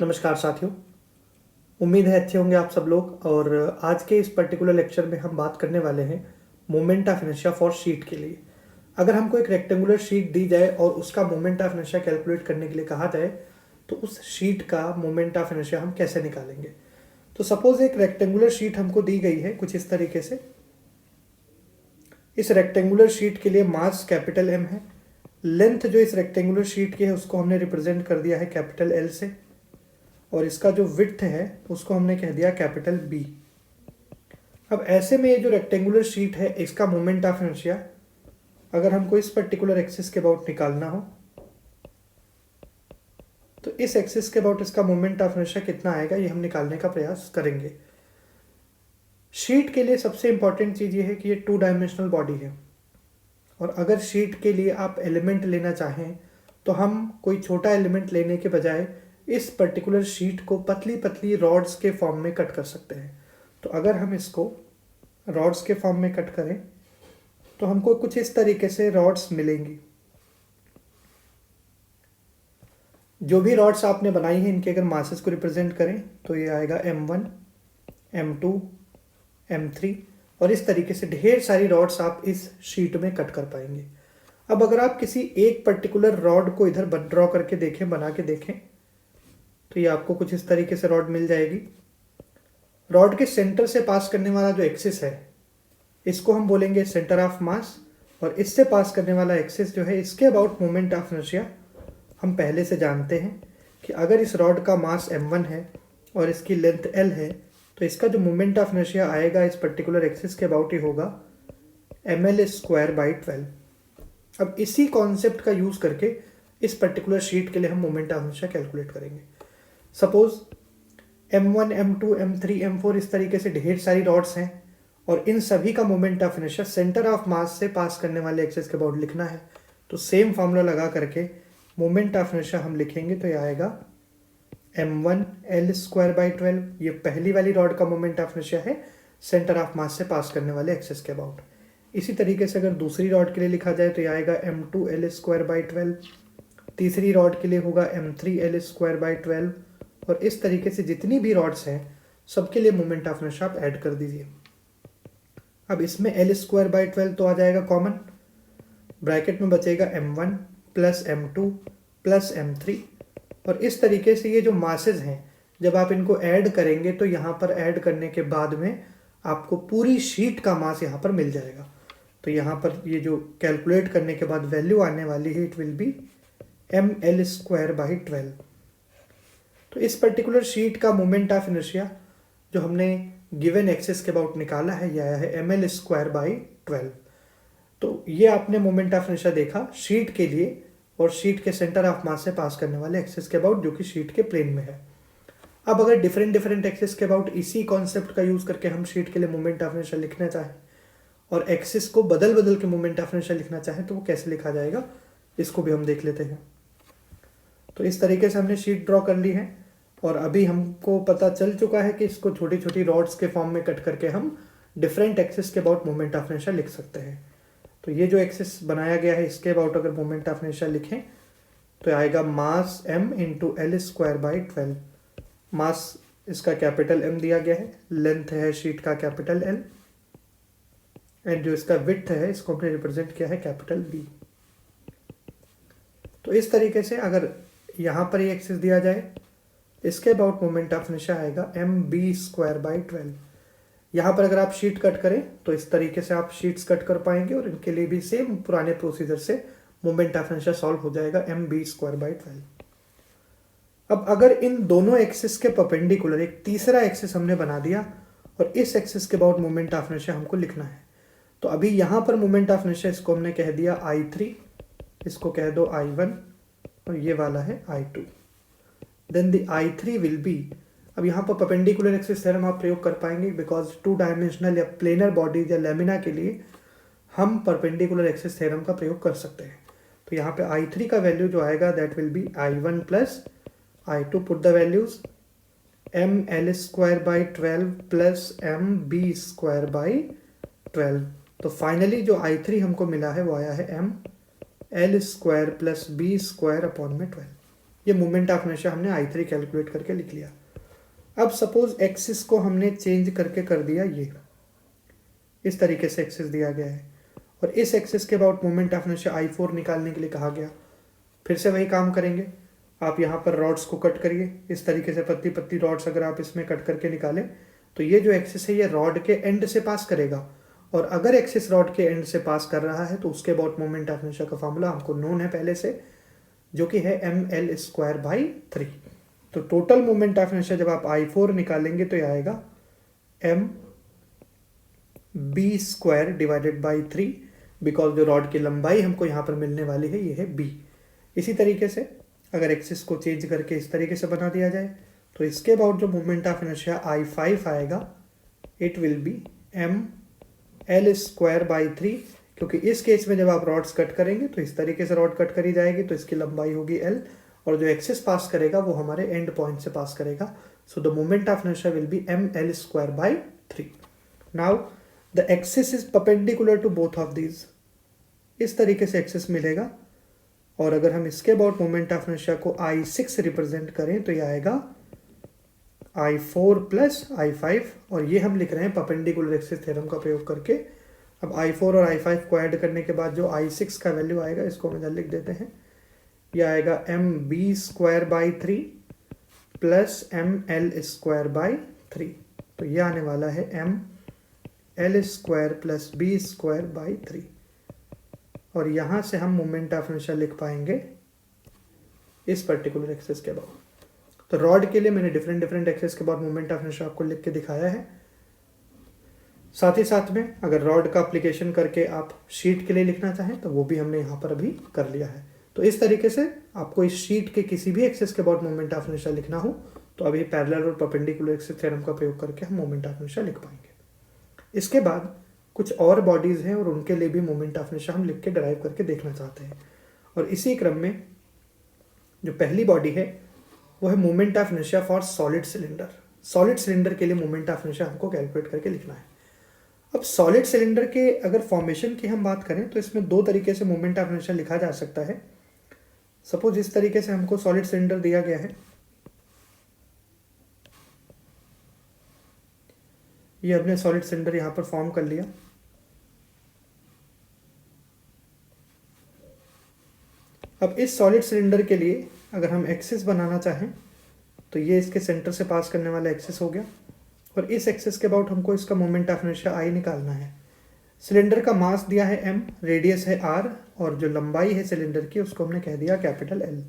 नमस्कार साथियों। उम्मीद है अच्छे होंगे आप सब लोग। और आज के इस पर्टिकुलर लेक्चर में हम बात करने वाले हैं moment of inertia for sheet के लिए। अगर हमको एक रेक्टेंगुलर शीट दी जाए और उसका मोमेंट ऑफ इनर्शिया कैलकुलेट करने के लिए कहा जाए तो उस शीट का मोमेंट ऑफ इनर्शिया हम कैसे निकालेंगे। तो सपोज एक रेक्टेंगुलर शीट हमको दी गई है कुछ इस तरीके से। इस रेक्टेंगुलर शीट के लिए मास कैपिटल एम है। लेंथ जो इस रेक्टेंगुलर शीट की है उसको हमने रिप्रेजेंट कर दिया है कैपिटल एल से, और इसका जो विड्थ है उसको हमने कह दिया कैपिटल बी। अब ऐसे में ये जो रेक्टेंगुलर शीट है इसका मोमेंट ऑफ इनर्शिया अगर हमको इस पर्टिकुलर एक्सिस के अबाउट निकालना हो तो इस एक्सिस के अबाउट इसका मोमेंट ऑफ इनर्शिया कितना आएगा ये हम निकालने का प्रयास करेंगे। शीट के लिए सबसे इंपॉर्टेंट चीज़ ये है कि ये 2 डायमेंशनल बॉडी है, और अगर शीट के लिए आप एलिमेंट लेना चाहें तो हम कोई छोटा एलिमेंट लेने के बजाय इस पर्टिकुलर शीट को पतली पतली रॉड्स के फॉर्म में कट कर सकते हैं। तो अगर हम इसको रॉड्स के फॉर्म में कट करें तो हमको कुछ इस तरीके से रॉड्स मिलेंगी। जो भी रॉड्स आपने बनाई हैं इनके अगर मासेस को रिप्रेजेंट करें तो ये आएगा M1, M2, M3, और इस तरीके से ढेर सारी रॉड्स आप इस शीट में कट कर पाएंगे। अब अगर आप किसी एक पर्टिकुलर रॉड को इधर ड्रॉ करके देखें, बना के देखें, तो ये आपको कुछ इस तरीके से रॉड मिल जाएगी। रॉड के सेंटर से पास करने वाला जो एक्सिस है इसको हम बोलेंगे सेंटर ऑफ मास, और इससे पास करने वाला एक्सिस जो है इसके अबाउट मोमेंट ऑफ इनर्शिया हम पहले से जानते हैं कि अगर इस रॉड का मास m1 है और इसकी लेंथ l है तो इसका जो मोमेंट ऑफ इनर्शिया आएगा इस पर्टिकुलर एक्सिस के अबाउट ही होगा ml²/12। अब इसी कॉन्सेप्ट का यूज करके इस पर्टिकुलर शीट के लिए हम मोमेंट ऑफ इनर्शिया कैलकुलेट करेंगे। Suppose M1, M2, M3, M4 इस तरीके से ढेर सारी रॉड्स हैं और इन सभी का moment of inertia centre of mass से पास करने वाले एक्सिस के अबाउट लिखना है। तो सेम फॉर्मूला लगा करके मोमेंट ऑफ इनर्शिया हम लिखेंगे तो ये आएगा m1l²/12। ये पहली वाली रॉड का मोमेंट ऑफ इनर्शिया है सेंटर ऑफ मास से पास करने वाले एक्सिस के अबाउट। इसी तरीके से अगर दूसरी रॉड के लिए लिखा जाए तो ये आएगा m2l²/12। तीसरी रॉड के लिए होगा m3l²/12, और इस तरीके से जितनी भी रॉड्स हैं सबके लिए मोमेंट ऑफ इनर्शिया आप ऐड कर दीजिए। अब इसमें l²/12 तो आ जाएगा कॉमन, ब्रैकेट में बचेगा m1 plus m2 plus m3, और इस तरीके से ये जो मासेस हैं जब आप इनको ऐड करेंगे तो यहाँ पर ऐड करने के बाद में आपको पूरी शीट का मास यहाँ पर मिल जाएगा। तो यहाँ पर ये जो कैलकुलेट करने के बाद वैल्यू आने वाली है इट विल बी ml²/12। तो इस पर्टिकुलर शीट का मोमेंट ऑफ इनर्शिया जो हमने गिवन एक्सिस के अबाउट निकाला है ये आया है ml²/12। तो ये आपने मोमेंट ऑफ इनर्शिया देखा शीट के लिए और शीट के सेंटर ऑफ मास से पास करने वाले एक्सिस के अबाउट जो कि शीट के प्लेन में है। अब अगर डिफरेंट एक्सिस के अबाउट इसी कॉन्सेप्ट का यूज करके हम शीट के लिए मोमेंट ऑफ इनर्शिया लिखना चाहें और एक्सिस को बदल के मोमेंट ऑफ इनर्शिया लिखना चाहें तो वो कैसे लिखा जाएगा इसको भी हम देख लेते हैं। तो इस तरीके से हमने शीट ड्रॉ कर ली है और अभी हमको पता चल चुका है कि इसको छोटी छोटी रॉड्स के फॉर्म में कट करके हम डिफरेंट एक्सिस के अबाउट मोमेंट ऑफ इनर्शिया लिख सकते हैं। तो ये जो एक्सिस बनाया गया है इसके अबाउट अगर मोमेंट ऑफ इनर्शिया लिखें तो आएगा मास m इंटू l²/12। मास इसका कैपिटल M दिया गया है, लेंथ है शीट का कैपिटल L, एंड जो इसका विड्थ है इसको हमने रिप्रेजेंट किया है कैपिटल B। तो इस तरीके से अगर यहाँ पर ये एक्सिस दिया जाए इसके अबाउट मोमेंट ऑफ इनर्शिया आएगा mb²/12। यहाँ पर अगर आप शीट कट करें तो इस तरीके से आप शीट्स कट कर पाएंगे और इनके लिए भी सेम पुराने प्रोसीजर से मोमेंट ऑफ इनर्शिया सॉल्व हो जाएगा mb²/12। अब अगर इन दोनों एक्सिस के परपेंडिकुलर एक तीसरा एक्सिस हमने बना दिया और इस एक्सिस के अबाउट मोमेंट ऑफ इनर्शिया हमको लिखना है तो अभी यहाँ पर मोमेंट ऑफ इनर्शिया इसको हमने कह दिया I3, इसको कह दो I1 और ये वाला है I2। Then the I3 will be, अब यहाँ पर परपेंडिकुलर एक्सिस थ्योरम आप प्रयोग कर पाएंगे बिकॉज 2 डायमेंशनल या प्लेनर बॉडीज या लेमिना के लिए हम परपेंडिकुलर एक्सिस थ्योरम का प्रयोग कर सकते हैं। तो यहाँ पे I3 का वैल्यू जो आएगा that will be I1 plus I2, put the values ml²/12 plus mb²/12। तो फाइनली जो I3 हमको मिला है वो आया है ml² प्लस b² अपॉन में 12। ये मोमेंट ऑफ इनर्शिया हमने I3 कैलकुलेट करके लिख लिया। अब सपोज एक्सिस को हमने चेंज करके कर दिया, ये इस तरीके से एक्सिस दिया गया है और इस एक्सिस के about moment of inertia I4 निकालने के लिए कहा गया। फिर से वही काम करेंगे, आप यहाँ पर रॉड्स को कट करिए इस तरीके से, पतली पतली रॉड्स अगर आप इसमें कट करके निकालें तो ये जो एक्सिस है ये रॉड के एंड से पास करेगा, और अगर एक्सिस रॉड के एंड से पास कर रहा है तो उसके अबाउट मोमेंट ऑफ इनर्शिया का फॉर्मूला हमको नोन है पहले से, जो कि है ml²/3। तो टोटल मोमेंट ऑफ इनर्शिया जब आप I4 निकालेंगे तो यह आएगा mb²/3, बिकॉज जो रॉड की लंबाई हमको यहाँ पर मिलने वाली है ये है b। इसी तरीके से अगर एक्सिस को चेंज करके इस तरीके से बना दिया जाए तो इसके अबाउट जो मोमेंट ऑफ इनर्शिया I5 आएगा, इट विल बी ml²/3, क्योंकि इस केस में जब आप रॉड्स कट करेंगे तो इस तरीके से रॉड कट करी जाएगी तो इसकी लंबाई होगी l, और जो एक्सिस पास करेगा वो हमारे एंड पॉइंट से पास करेगा। So the moment of inertia will be ml²/3। Now the axis is perpendicular to both of these, इस तरीके से एक्सिस मिलेगा, और अगर हम इसके अबाउट मोमेंट ऑफ इनर्शिया को I6 रिप्रेजेंट करें तो यह आएगा I4 + I5, और ये हम लिख रहे हैं परपेंडिकुलर एक्सिस थ्योरम का प्रयोग करके। अब I4 और I5 को ऐड करने के बाद जो I6 का वैल्यू आएगा इसको हम इधर लिख देते हैं, यह आएगा mb²/3 + ml²/3। तो ये आने वाला है ml² + b² / 3, और यहाँ से हम मोमेंट ऑफ इनर्शिया लिख पाएंगे इस पर्टिकुलर एक्सिस के अबाउट। तो रॉड के लिए मैंने डिफरेंट एक्सिस के अबाउट मोमेंट ऑफ इनर्शिया आपको लिख के दिखाया है। साथ ही साथ में अगर रॉड का एप्लीकेशन करके आप शीट के लिए लिखना चाहें तो वो भी हमने यहाँ पर अभी कर लिया है। तो इस तरीके से आपको इस शीट के किसी भी एक्सिस के अबाउट मोमेंट ऑफ इनर्शिया लिखना हो तो अभी पैरेलल और परपेंडिकुलर एक्सिस थ्योरम का प्रयोग करके हम मोमेंट ऑफ इनर्शिया लिख पाएंगे। इसके बाद कुछ और बॉडीज हैं और उनके लिए भी मोमेंट ऑफ इनर्शिया हम लिख के ड्राइव करके देखना चाहते हैं, और इसी क्रम में जो पहली बॉडी है वो है moment of inertia for solid cylinder. Solid cylinder के लिए मोमेंट ऑफ इनर्शिया हमको कैलकुलेट करके लिखना है। अब सॉलिड सिलेंडर के अगर फॉर्मेशन की हम बात करें तो इसमें दो तरीके से मोमेंट ऑफ इनर्शिया लिखा जा सकता है। सपोज इस तरीके से हमको सॉलिड सिलेंडर दिया गया है, ये हमने सॉलिड सिलेंडर यहां पर फॉर्म कर लिया। अब इस सॉलिड सिलेंडर के लिए अगर हम एक्सिस बनाना चाहें तो ये इसके सेंटर से पास करने वाला एक्सिस हो गया, और इस एक्सिस के अबाउट हमको इसका मोमेंट ऑफ इनर्शिया I निकालना है। सिलेंडर का मास दिया है m, रेडियस है r, और जो लंबाई है सिलेंडर की उसको हमने कह दिया कैपिटल L,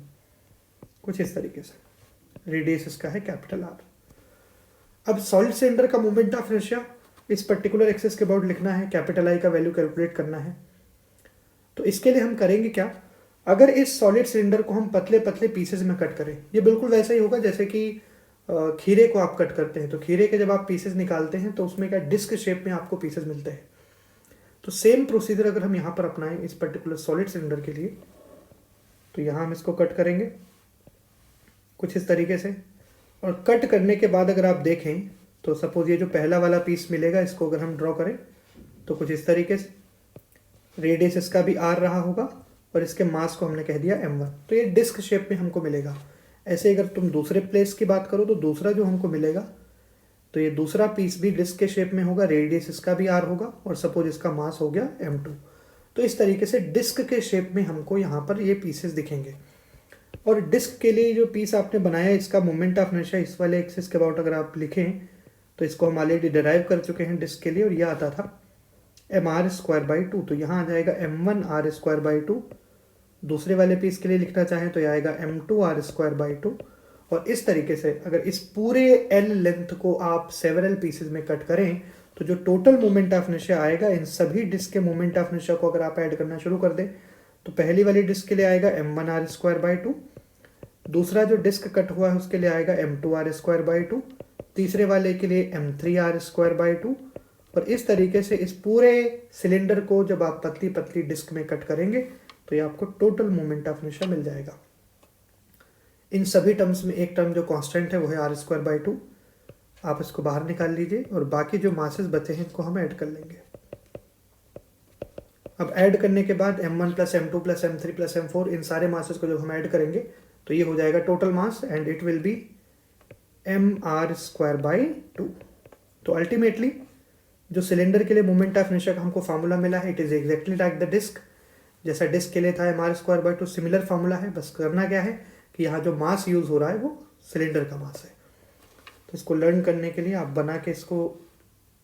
कुछ इस तरीके से, रेडियस इसका है कैपिटल R। अब सॉलिड सिलेंडर का मोमेंट ऑफ इनर्शिया इस पर्टिकुलर एक्सिस के अबाउट लिखना है, कैपिटल I का वैल्यू कैलकुलेट करना है। तो इसके लिए हम करेंगे क्या, अगर इस सॉलिड सिलेंडर को हम पतले पतले पीसेज में कट करें, ये बिल्कुल वैसा ही होगा जैसे कि खीरे को आप कट करते हैं, तो खीरे के जब आप पीसेज निकालते हैं तो उसमें क्या डिस्क शेप में आपको पीसेज मिलते हैं। तो सेम प्रोसीजर अगर हम यहाँ पर अपनाएं इस पर्टिकुलर सॉलिड सिलेंडर के लिए, तो यहाँ हम इसको कट करेंगे कुछ इस तरीके से, और कट करने के बाद अगर आप देखें तो सपोज ये जो पहला वाला पीस मिलेगा इसको अगर हम ड्रॉ करें तो कुछ इस तरीके से, रेडियस इसका भी R रहा होगा और इसके मास को हमने कह दिया m1, तो ये डिस्क शेप में हमको मिलेगा। ऐसे अगर तुम दूसरे प्लेस की बात करो तो दूसरा जो हमको मिलेगा तो ये दूसरा पीस भी डिस्क के शेप में होगा, रेडियस इसका भी R होगा, और सपोज इसका मास हो गया m2। तो इस तरीके से डिस्क के शेप में हमको यहाँ पर ये पीसेस दिखेंगे। और डिस्क के लिए जो पीस आपने बनाया इसका मोमेंट ऑफ इनर्शिया इस वाले एक्सिस के अबाउट अगर आप लिखें तो इसको हम ऑलरेडी डिराइव कर चुके हैं डिस्क के लिए, और ये आता था mr²/2, तो यहाँ आ जाएगा m1r²/2। दूसरे वाले पीस के लिए लिखना चाहें तो यह आएगा m2r²/2। और इस तरीके से अगर इस पूरे L लेंथ को आप सेवरल पीसेज में कट करें तो जो टोटल मोमेंट ऑफ इनर्शिया आएगा, इन सभी डिस्क के मोमेंट ऑफ इनर्शिया को अगर आप ऐड करना शुरू कर दें तो पहली वाली डिस्क के लिए आएगा m1r²/2, दूसरा जो डिस्क कट हुआ है उसके लिए आएगा m2r²/2, तीसरे वाले के लिए m3r²/2, और इस तरीके से इस पूरे सिलेंडर को जब आप पतली पतली डिस्क में कट करेंगे तो ये आपको टोटल मोमेंट ऑफ इनर्शिया मिल जाएगा। इन सभी टर्म्स में एक टर्म जो कांस्टेंट है वो है r²/2, आप इसको बाहर निकाल लीजिए, और बाकी जो मासेस बचे हैं इनको हम ऐड कर लेंगे। अब ऐड करने के बाद m1 + m2 + m3 + m4 इन सारे मासेस को जब हम ऐड करेंगे तो ये हो जाएगा total mass and it will be mr²/2। तो अल्टीमेटली जो सिलेंडर के लिए मोमेंट ऑफ इनर्शिया का हमको फार्मूला मिला है, it is exactly like the disc. जैसा डिस्क के लिए था mr²/2, सिमिलर फार्मूला है। बस करना क्या है कि यहाँ जो मास यूज हो रहा है वो सिलेंडर का मास है। तो इसको लर्न करने के लिए आप बना के इसको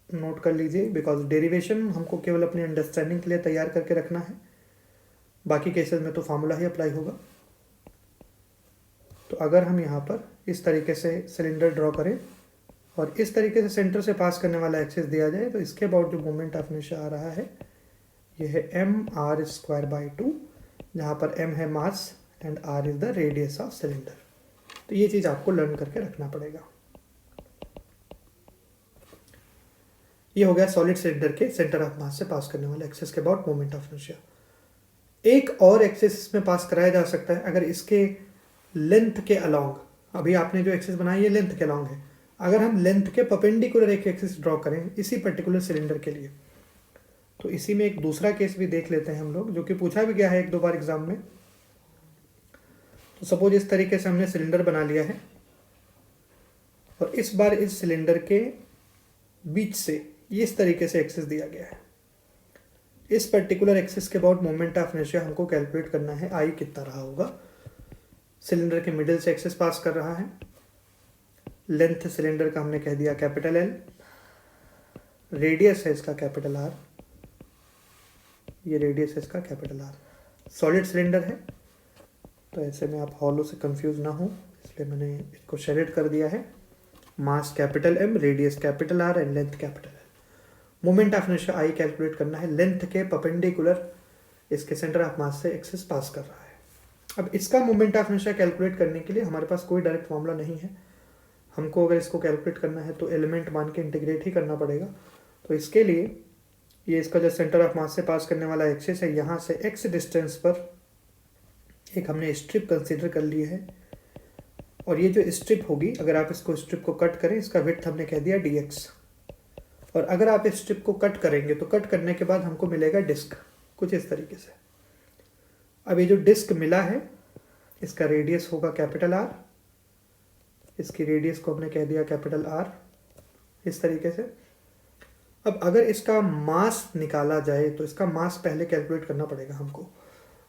नोट कर लीजिए, बिकॉज डेरिवेशन हमको केवल अपनी अंडरस्टैंडिंग के लिए तैयार करके रखना है, बाकी केसेस में तो फार्मूला ही अप्लाई होगा। तो अगर हम यहाँ पर इस तरीके से सिलेंडर ड्रॉ करें और इस तरीके से सेंटर से पास करने वाला एक्सिस दिया जाए, तो इसके अबाउट जो मोमेंट ऑफ इनर्शिया आ रहा है ये है mr²/2, जहाँ पर m है mass and r is the radius of cylinder. तो ये चीज़ आपको लर्न करके रखना पड़ेगा। ये हो गया सॉलिड सिलेंडर के सेंटर ऑफ मास से पास करने वाले एक्सिस के अबाउट मोमेंट ऑफ इनर्शिया। एक और एक्सिस इसमें पास कराया जा सकता है अगर इसके लेंथ के अलोंग, अभी आपने जो एक्सिस बनाई है लेंथ के अलोंग है, अगर हम लेंथ के परपेंडिकुलर एक एक्सिस ड्रॉ करें इसी पर्टिकुलर सिलेंडर के लिए, तो इसी में एक दूसरा केस भी देख लेते हैं हम लोग, जो कि पूछा भी गया है एक दो बार एग्जाम में। तो सपोज इस तरीके से हमने सिलेंडर बना लिया है और इस बार इस सिलेंडर के बीच से इस तरीके से एक्सिस दिया गया है। इस पर्टिकुलर एक्सिस के अबाउट मोमेंट ऑफ इनर्शिया हमको कैलकुलेट करना है, आई कितना रहा होगा। सिलेंडर के मिडिल से एक्सिस पास कर रहा है, लेंथ सिलेंडर का हमने कह दिया कैपिटल एल, रेडियस है इसका कैपिटल आर, ये रेडियस है इसका कैपिटल आर। सॉलिड सिलेंडर है तो ऐसे में आप हॉलो से कंफ्यूज ना हो, इसलिए मैंने इसको शेडेड कर दिया है। Mass capital M, radius capital R and length capital L. Moment of inertia I calculate करना है, लेंथ के परपेंडिकुलर इसके सेंटर ऑफ मास से एक्सिस पास कर रहा है। अब इसका मोमेंट ऑफ इनर्शिया कैलकुलेट करने के लिए हमारे पास कोई डायरेक्ट फॉर्मूला नहीं है। हमको अगर इसको कैलकुलेट करना है तो एलिमेंट मान के इंटीग्रेट ही करना पड़ेगा। तो इसके लिए ये इसका जो सेंटर ऑफ मास से पास करने वाला एक्सिस है, यहाँ से एक्स डिस्टेंस पर एक हमने स्ट्रिप कंसीडर कर ली है, और ये जो स्ट्रिप होगी, अगर आप इसको स्ट्रिप को कट करें, इसका विड्थ हमने कह दिया dx, और अगर आप इस स्ट्रिप को कट करेंगे तो कट करने के बाद हमको मिलेगा डिस्क कुछ इस तरीके से। अब ये जो डिस्क मिला है इसका रेडियस होगा कैपिटल आर, इसकी रेडियस को हमने कह दिया कैपिटल आर, इस तरीके से। अब अगर इसका मास निकाला जाए तो इसका मास पहले कैलकुलेट करना पड़ेगा हमको।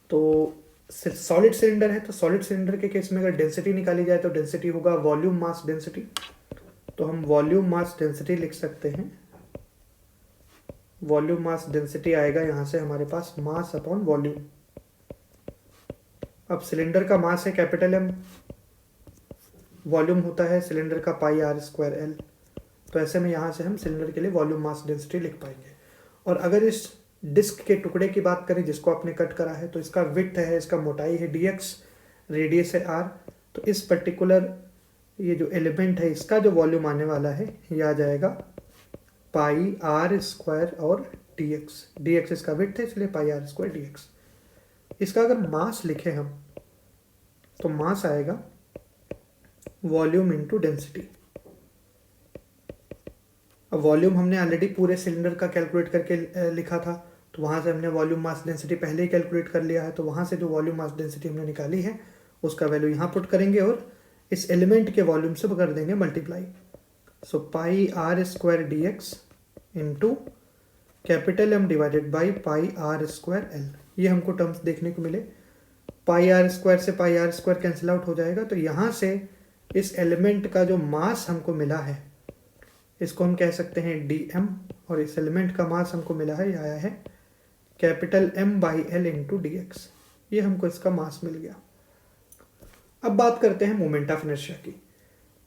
तो सॉलिड सिलेंडर है तो सॉलिड सिलेंडर के केस में अगर डेंसिटी निकाली जाए तो डेंसिटी होगा वॉल्यूम मास डेंसिटी। तो हम वॉल्यूम मास डेंसिटी लिख सकते हैं। वॉल्यूम मास डेंसिटी आएगा यहाँ से हमारे पास मास अपॉन वॉल्यूम। अब सिलेंडर का मास है कैपिटल एम, वॉल्यूम होता है सिलेंडर का πr²L। तो ऐसे में यहाँ से हम सिलेंडर के लिए वॉल्यूम मास डेंसिटी लिख पाएंगे। और अगर इस डिस्क के टुकड़े की बात करें जिसको आपने कट करा है, तो इसका विड्थ है, इसका मोटाई है dx, रेडियस है r। तो इस पर्टिकुलर ये जो एलिमेंट है इसका जो वॉल्यूम आने वाला है ये आ जाएगा πr² और dx इसका विड्थ है, इसलिए πr² dx। इसका अगर मास लिखे हम तो मास आएगा वॉल्यूम इंटू डेंसिटी। अब वॉल्यूम हमने ऑलरेडी पूरे सिलेंडर का कैलकुलेट करके लिखा था, तो वहाँ से हमने वॉल्यूम मास डेंसिटी पहले ही कैलकुलेट कर लिया है। तो वहाँ से जो वॉल्यूम मास डेंसिटी हमने निकाली है उसका वैल्यू यहाँ पुट करेंगे और इस एलिमेंट के वॉल्यूम से कर देंगे multiply. So πr² dx into capital M divided by πr²L। ये हमको टर्म्स देखने को मिले। πr² से πr² कैंसिल आउट हो जाएगा। तो यहाँ से इस एलिमेंट का जो मास हमको मिला है इसको हम कह सकते हैं dm, और इस एलिमेंट का मास हमको मिला है, ये आया है कैपिटल M/L इंटू dx। ये हमको इसका मास मिल गया। अब बात करते हैं मोमेंट ऑफ इनर्शिया की।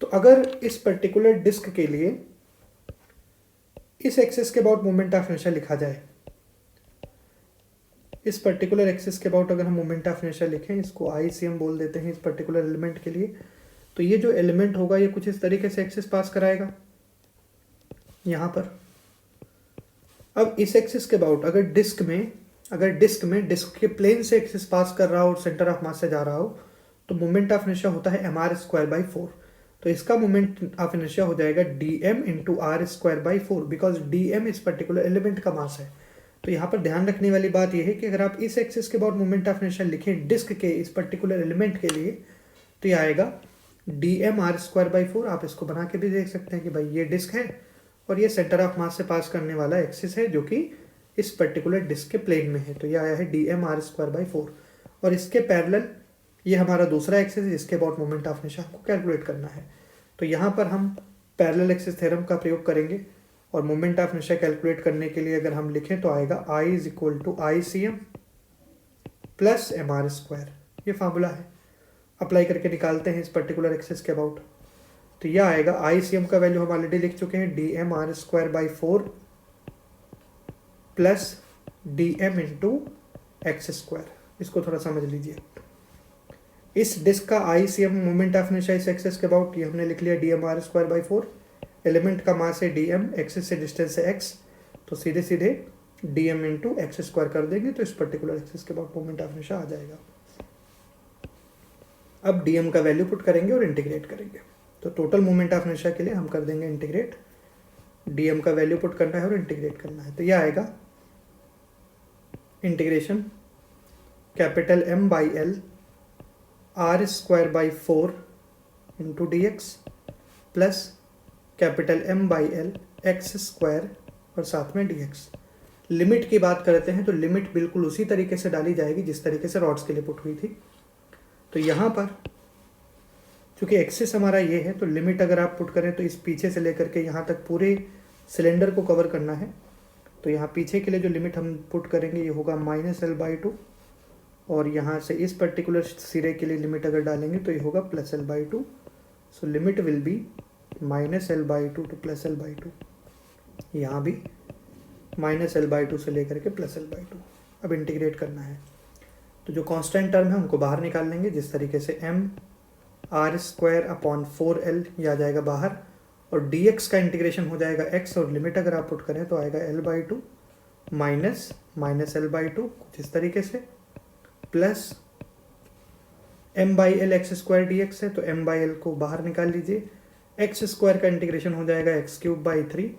तो अगर इस पर्टिकुलर डिस्क के लिए इस एक्सिस के अबाउट मोमेंट ऑफ इनर्शिया लिखा जाए, इस पर्टिकुलर एक्सिस के अबाउट अगर हम मोमेंट ऑफ इनर्शिया लिखें, इसको आई सी हम बोल देते हैं इस पर्टिकुलर एलिमेंट के लिए, तो ये जो एलिमेंट होगा ये कुछ इस तरीके से एक्सिस पास कराएगा यहाँ पर। अब इस एक्सिस के अबाउट अगर डिस्क में डिस्क के प्लेन से एक्सिस पास कर रहा हो और सेंटर ऑफ मास से जा रहा हो, तो मोमेंट ऑफ इनर्शिया होता है mr²/4। तो इसका मोमेंट ऑफ इनर्शिया हो जाएगा dm into r²/4, because dm इस पर्टिकुलर एलिमेंट का मास है। तो यहाँ पर ध्यान रखने वाली बात यह है कि अगर आप इस एक्सिस के अबाउट मोमेंट ऑफ इनर्शिया लिखें डिस्क के इस पर्टिकुलर एलिमेंट के लिए, तो ये आएगा dm r²/4। आप इसको बना के भी देख सकते हैं कि भाई ये डिस्क है और ये सेंटर ऑफ मास से पास करने वाला एक्सिस है जो कि इस पर्टिकुलर डिस्क के प्लेन में है। तो ये आया है dm r²/4 और इसके पैरेलल ये हमारा दूसरा एक्सिस है जिसके अबाउट मोमेंट ऑफ इनर्शिया हमको कैलकुलेट करना है। तो यहाँ पर हम पैरेलल एक्सिस थ्योरम का प्रयोग करेंगे और मोमेंट ऑफ इनर्शिया कैलकुलेट करने के लिए अगर हम लिखें तो आएगा I = ICM + mr²। ये फार्मूला है, अप्लाई करके निकालते हैं इस पर्टिकुलर एक्सिस के अबाउट। तो यह आएगा ICM का वैल्यू हम ऑलरेडी लिख चुके हैं dm r²/4 plus dm × x²। इसको थोड़ा समझ लीजिए। इस डिस्क का ICM मोमेंट ऑफ इनर्शिया इस एक्सिस के अबाउट ये हमने लिख लिया dm r²/4। एलिमेंट का मास है dm, एक्सिस से डिस्टेंस है x, तो सीधे सीधे dm × x² कर देंगे तो इस पर्टिकुलर एक्सिस के अबाउट मोमेंट ऑफ इनर्शिया आ जाएगा। अब dm का वैल्यू पुट करेंगे और इंटीग्रेट करेंगे। तो टोटल मोमेंट ऑफ इनर्शिया के लिए हम कर देंगे इंटीग्रेट, dm का वैल्यू पुट करना है और इंटीग्रेट करना है। तो यह आएगा integration capital M/L r²/4 × dx plus capital M/L x² और साथ में dx। लिमिट की बात करते हैं तो लिमिट बिल्कुल उसी तरीके से डाली जाएगी जिस तरीके से रॉड्स के लिए पुट हुई थी। तो यहाँ पर चूंकि एक्सिस हमारा ये है तो लिमिट अगर आप पुट करें तो इस पीछे से लेकर के यहाँ तक पूरे सिलेंडर को कवर करना है। तो यहाँ पीछे के लिए जो लिमिट हम पुट करेंगे ये होगा -L/2 और यहाँ से इस पर्टिकुलर सिरे के लिए लिमिट अगर डालेंगे तो ये होगा +L/2। So limit will be -L/2 to +L/2। यहाँ भी -L/2 से लेकर के +L/2। अब इंटीग्रेट करना है तो जो कांस्टेंट टर्म है उनको बाहर निकाल लेंगे जिस तरीके से m/r²/4l ये आ जाएगा बाहर और dx का इंटीग्रेशन हो जाएगा x और लिमिट अगर आप पुट करें तो आएगा L/2 -L/2 कुछ इस तरीके से प्लस m/L x² dx है तो m/L को बाहर निकाल लीजिए। x² का इंटीग्रेशन हो जाएगा x³/3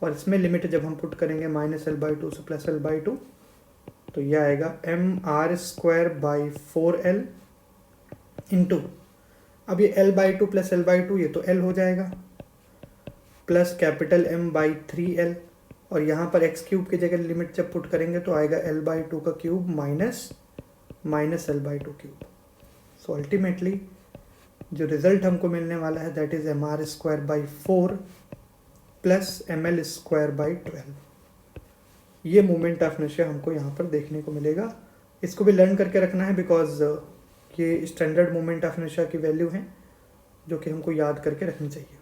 और इसमें लिमिट जब हम पुट करेंगे -L/2 से +L/2 तो यह आएगा mr²/4l इंटू, अब ये L/2 + L/2 ये तो L हो जाएगा प्लस कैपिटल M/3l और यहाँ पर x³ की जगह लिमिट जब पुट करेंगे तो आएगा L/2 का cube minus -L/2 so ultimately जो रिजल्ट हमको मिलने वाला है that is mr²/4 plus ml²/12। ये मोमेंट ऑफ इनर्शिया हमको यहाँ पर देखने को मिलेगा। इसको भी लर्न करके रखना है बिकॉज ये स्टैंडर्ड मोमेंट ऑफ इनर्शिया की वैल्यू है जो कि हमको याद करके रखनी चाहिए।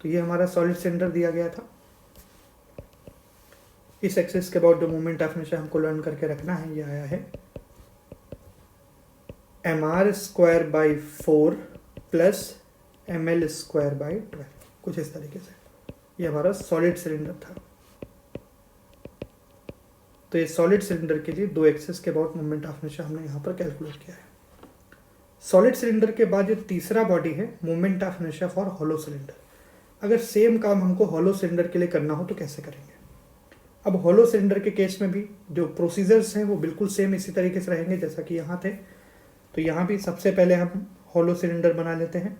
तो ये हमारा सॉलिड सिलेंडर दिया गया था। इस एक्सिस के अबाउट जो मोमेंट ऑफ इनर्शिया हमको लर्न करके रखना है ये आया है mr²/4 प्लस ml²/12 कुछ इस तरीके से। ये हमारा सॉलिड सिलेंडर था। तो ये सॉलिड सिलेंडर के लिए दो एक्सिस के अबाउट मोमेंट ऑफ इनर्शिया हमने यहाँ पर कैलकुलेट किया है। सॉलिड सिलेंडर के बाद जो तीसरा बॉडी है moment of inertia for hollow cylinder. अगर सेम काम हमको हॉलो सिलेंडर के लिए करना हो तो कैसे करेंगे? अब हॉलो सिलेंडर के केस में भी जो प्रोसीजर्स हैं वो बिल्कुल सेम इसी तरीके से रहेंगे जैसा कि यहाँ थे। तो यहाँ भी सबसे पहले हम हॉलो सिलेंडर बना लेते हैं।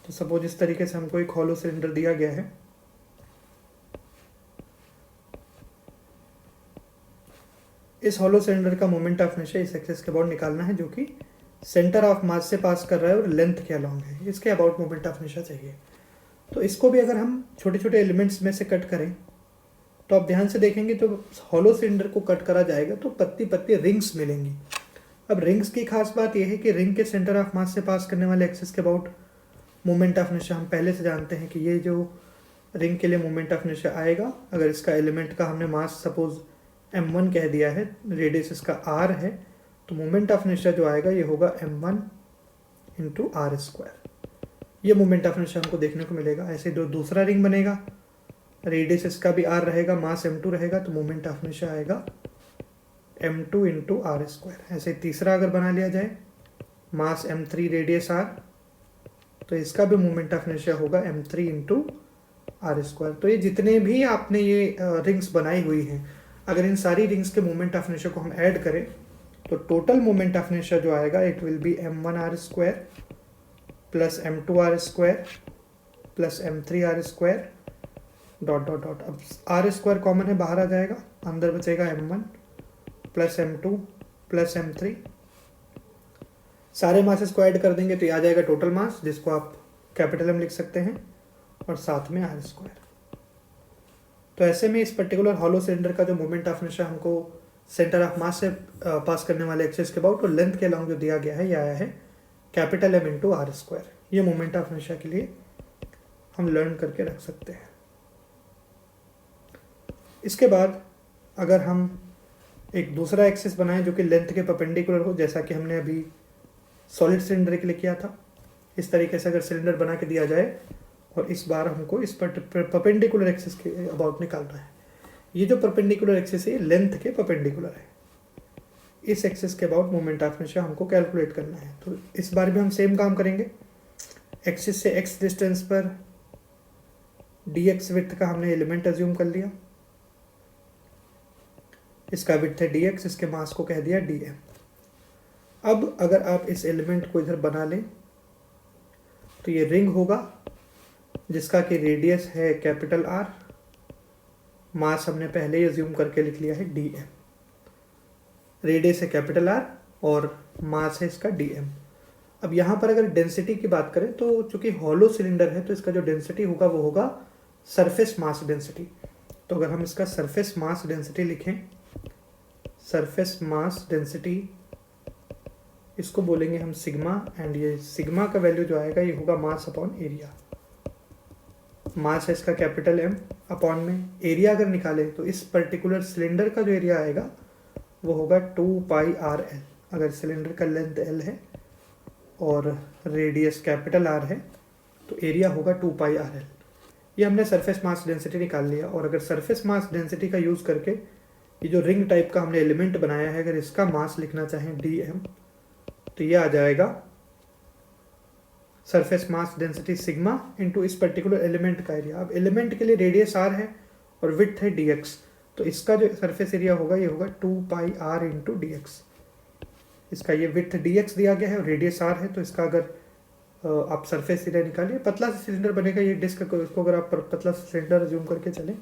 तो सपोज इस तरीके से हमको एक हॉलो सिलेंडर दिया गया है। इस हॉलो सिलेंडर का मोमेंट ऑफ इनर्शिया इस एक्सिस के अबाउट निकालना है जो कि सेंटर ऑफ मास से पास कर रहा है और लेंथ के अलॉन्ग है। इसके अबाउट मोमेंट ऑफ इनर्शिया चाहिए। तो इसको भी अगर हम छोटे छोटे एलिमेंट्स में से कट करें तो आप ध्यान से देखेंगे तो हॉलो सिलेंडर को कट करा जाएगा तो पत्ती पत्ती रिंग्स मिलेंगी। अब रिंग्स की खास बात यह है कि रिंग के सेंटर ऑफ मास से पास करने वाले एक्सिस के अबाउट मोमेंट ऑफ इनर्शिया हम पहले से जानते हैं कि ये जो रिंग के लिए मोमेंट ऑफ इनर्शिया आएगा, अगर इसका एलिमेंट का हमने मास सपोज m1 कह दिया है, रेडियस इसका r है, तो मोमेंट ऑफ इनर्शिया जो आएगा ये होगा m1 × r²। ये मोमेंट ऑफ इनर्शिया हमको देखने को मिलेगा। ऐसे जो दूसरा रिंग बनेगा, रेडियस इसका भी r रहेगा, मास m2 रहेगा, तो मोमेंट ऑफ इनर्शिया आएगा m2 × r²। ऐसे तीसरा अगर बना लिया जाए, मास m3, रेडियस r, तो इसका भी मोमेंट ऑफ इनर्शिया होगा m3 × r²। तो ये जितने भी आपने ये रिंग्स बनाई हुई हैं, अगर इन सारी रिंग्स के मोमेंट ऑफ इनर्शिया को हम ऐड करें तो टोटल मोमेंट ऑफ इनर्शिया जो आएगा it will be m1r² plus m2r² plus m3r² dot dot dot. अब r² कॉमन है, बाहर आ जाएगा, अंदर बचेगा m1 plus m2 plus m3। सारे मासेस को ऐड कर देंगे तो ये आ जाएगा टोटल मास, जिसको आप कैपिटल M लिख सकते हैं, और साथ में r²। तो ऐसे में इस पर्टिकुलर हॉलो सिलेंडर का जो मोमेंट ऑफ इनर्शिया हमको सेंटर ऑफ मास से पास करने वाले एक्सिस के अबाउट और लेंथ के अलाउंग जो दिया गया है, ये आया है कैपिटल M इंटू r²। ये मोमेंट ऑफ इनर्शिया के लिए हम लर्न करके रख सकते हैं। इसके बाद अगर हम एक दूसरा एक्सिस बनाएं जो कि लेंथ के परपेंडिकुलर हो, जैसा कि हमने अभी सॉलिड सिलेंडर के लिए किया था, इस तरीके से अगर सिलेंडर बना के दिया जाए और इस बार हमको इस परपेंडिकुलर एक्सिस के अबाउट निकालना है। ये जो परपेंडिकुलर एक्सिस है लेंथ के परपेंडिकुलर है, इस एक्सिस के अबाउट मोमेंट ऑफ इनर्शिया हमको कैलकुलेट करना है। तो इस बार भी हम सेम काम करेंगे। एक्सिस से x डिस्टेंस पर dx विड्थ का हमने एलिमेंट अज्यूम कर लिया, इसका विड्थ है dx, इसके मास को कह दिया dm। अब अगर आप इस एलिमेंट को इधर बना लें तो ये रिंग होगा जिसका कि रेडियस है कैपिटल R, मास हमने पहले ही अज्यूम करके लिख लिया है dm। रेडियस है कैपिटल R और मास है इसका dm। अब यहाँ पर अगर डेंसिटी की बात करें तो चूंकि हॉलो सिलेंडर है तो इसका जो डेंसिटी होगा वो होगा सरफेस मास डेंसिटी। तो अगर हम इसका सरफेस मास डेंसिटी लिखें, सरफेस मास डेंसिटी इसको बोलेंगे हम सिग्मा, एंड ये सिग्मा का वैल्यू जो आएगा ये होगा मास अपॉन एरिया। मास है इसका कैपिटल M अपॉन में एरिया अगर निकालें तो इस पर्टिकुलर सिलेंडर का जो एरिया आएगा वो होगा 2πrl। अगर सिलेंडर का लेंथ L है और रेडियस कैपिटल R है तो एरिया होगा 2πrl। ये हमने सरफेस मास डेंसिटी निकाल लिया। और अगर सरफेस मास डेंसिटी का यूज़ करके ये जो रिंग टाइप का हमने एलिमेंट बनाया है, अगर इसका मास लिखना चाहें dm, तो ये आ जाएगा surface mass density sigma into इस पर्टिकुलर एलिमेंट का एरिया। अब एलिमेंट के लिए रेडियस r है और विड्थ है dx, तो इसका जो सरफेस एरिया होगा ये होगा 2πr इंटू dx। इसका ये विड्थ dx दिया गया है और रेडियस r है, तो इसका अगर आप सरफेस एरिया निकालिए, पतला सा सिलेंडर बनेगा ये डिस्क को, इसको अगर आप पतला सा सिलेंडर जूम करके चलें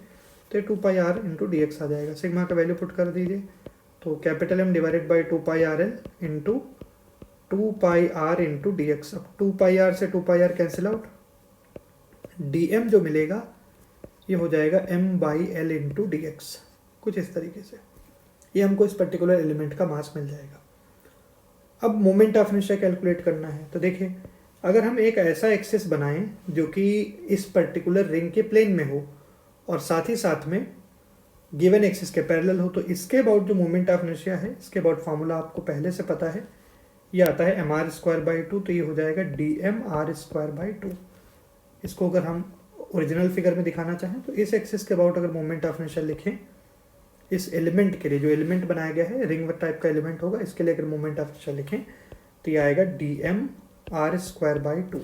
तो ये 2πr इंटू dx आ जाएगा। सिग्मा का वैल्यू पुट कर दीजिए, तो capital M divided by 2πrl into 2πr into dx। अब 2πr से 2πr कैंसिल आउट, dm जो मिलेगा ये हो जाएगा m/l इंटू dx। कुछ इस तरीके से ये हमको इस पर्टिकुलर एलिमेंट का मास मिल जाएगा। अब मोमेंट ऑफ इनर्शिया कैलकुलेट करना है। तो देखिए, अगर हम एक ऐसा एक्सिस बनाएं जो कि इस पर्टिकुलर रिंग के प्लेन में हो और साथ ही साथ में गिवन एक्सिस के पैरेलल हो, तो इसके अबाउट जो मोमेंट ऑफ इनर्शिया है, इसके अबाउट फार्मूला आपको पहले से पता है, ये आता है mr²/2, तो ये हो जाएगा dmr²/2। इसको अगर हम ओरिजिनल फिगर में दिखाना चाहें तो इस एक्सिस के अबाउट अगर मोमेंट ऑफ इनर्शिया लिखें, इस एलिमेंट के लिए जो एलिमेंट बनाया गया है रिंग टाइप का एलिमेंट होगा, इसके लिए अगर मोमेंट ऑफ इनर्शिया लिखें तो ये आएगा dmr²/2।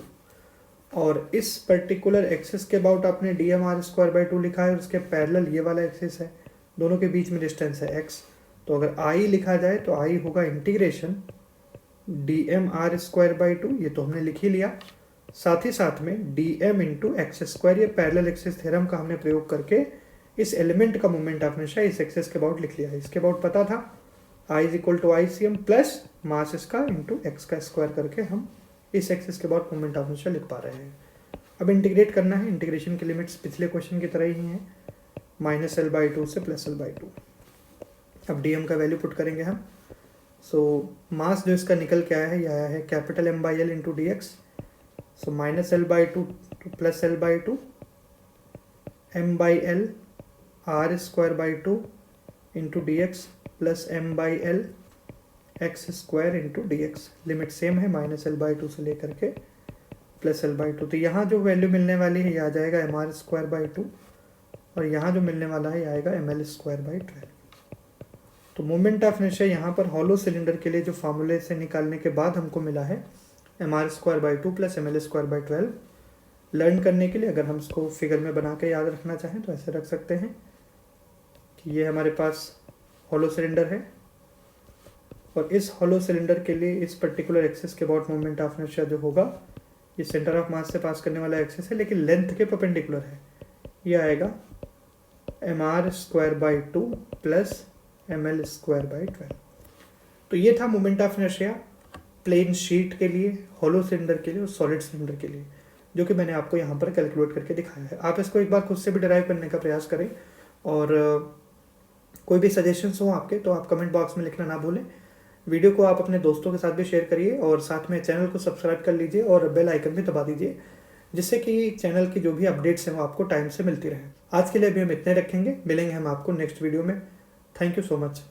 और इस पर्टिकुलर एक्सिस के अबाउट आपने dmr²/2 लिखा है और इसके पैरेलल ये वाला एक्सिस है, दोनों के बीच में डिस्टेंस है x। तो अगर i लिखा जाए तो i होगा इंटीग्रेशन dmr²/2, ये तो हमने लिख ही लिया, साथ ही साथ में dm इंटू x², ये पैरेलल एक्सिस थ्योरम का हमने प्रयोग करके इस एलिमेंट का मोमेंट ऑफ इनर्शिया इस एक्सिस के अबाउट लिख लिया है। इसके अबाउट पता था I is equal to ICM plus mass इसका इंटू एक्स का स्क्वायर करके हम इस एक्सिस के अबाउट मोमेंट ऑफ इनर्शिया लिख पा रहे हैं। अब इंटीग्रेट करना है, इंटीग्रेशन की लिमिट्स पिछले क्वेश्चन की तरह ही हैं, -L/2 से +L/2। अब dm का वैल्यू पुट करेंगे हम। सो मास जो इसका निकल के आया है, ये आया है capital M/L into dx। So -L/2 to +L/2 m/L r²/2 into dx plus m/L x² into dx। Limit same है, -L/2 से लेकर के +L/2। तो यहाँ जो वैल्यू मिलने वाली है ये आ जाएगा mr²/2 और यहाँ जो मिलने वाला है ये आएगा ml²/12। तो मोमेंट ऑफ इनर्शिया यहाँ पर हॉलो सिलेंडर के लिए जो फार्मूले से निकालने के बाद हमको मिला है mr²/2 प्लस ml²/12। लर्न करने के लिए अगर हम इसको फिगर में बना के याद रखना चाहें तो ऐसे रख सकते हैं कि ये हमारे पास हॉलो सिलेंडर है और इस हॉलो सिलेंडर के लिए इस पर्टिकुलर एक्सिस के अबाउट मोमेंट ऑफ इनर्शिया जो होगा, ये सेंटर ऑफ मास से पास करने वाला एक्सिस है लेकिन लेंथ के परपेंडिकुलर है, ये आएगा mr²/2 प्लस ml²/12। तो ये था moment of inertia plane sheet के लिए, हॉलो सिलेंडर के लिए और सॉलिड सिलेंडर के लिए, जो कि मैंने आपको यहाँ पर कैलकुलेट करके दिखाया है। आप इसको एक बार खुद से भी डिराइव करने का प्रयास करें, और कोई भी सजेशंस हो आपके तो आप कमेंट बॉक्स में लिखना ना भूलें। वीडियो को आप अपने दोस्तों के साथ भी शेयर करिए और साथ में चैनल को सब्सक्राइब कर लीजिए और बेल आइकन भी दबा दीजिए, जिससे कि चैनल की जो भी अपडेट्स हैं वो आपको टाइम से मिलती रहे। आज के लिए अभी हम इतने रखेंगे, मिलेंगे हम आपको नेक्स्ट वीडियो में। Thank you so much.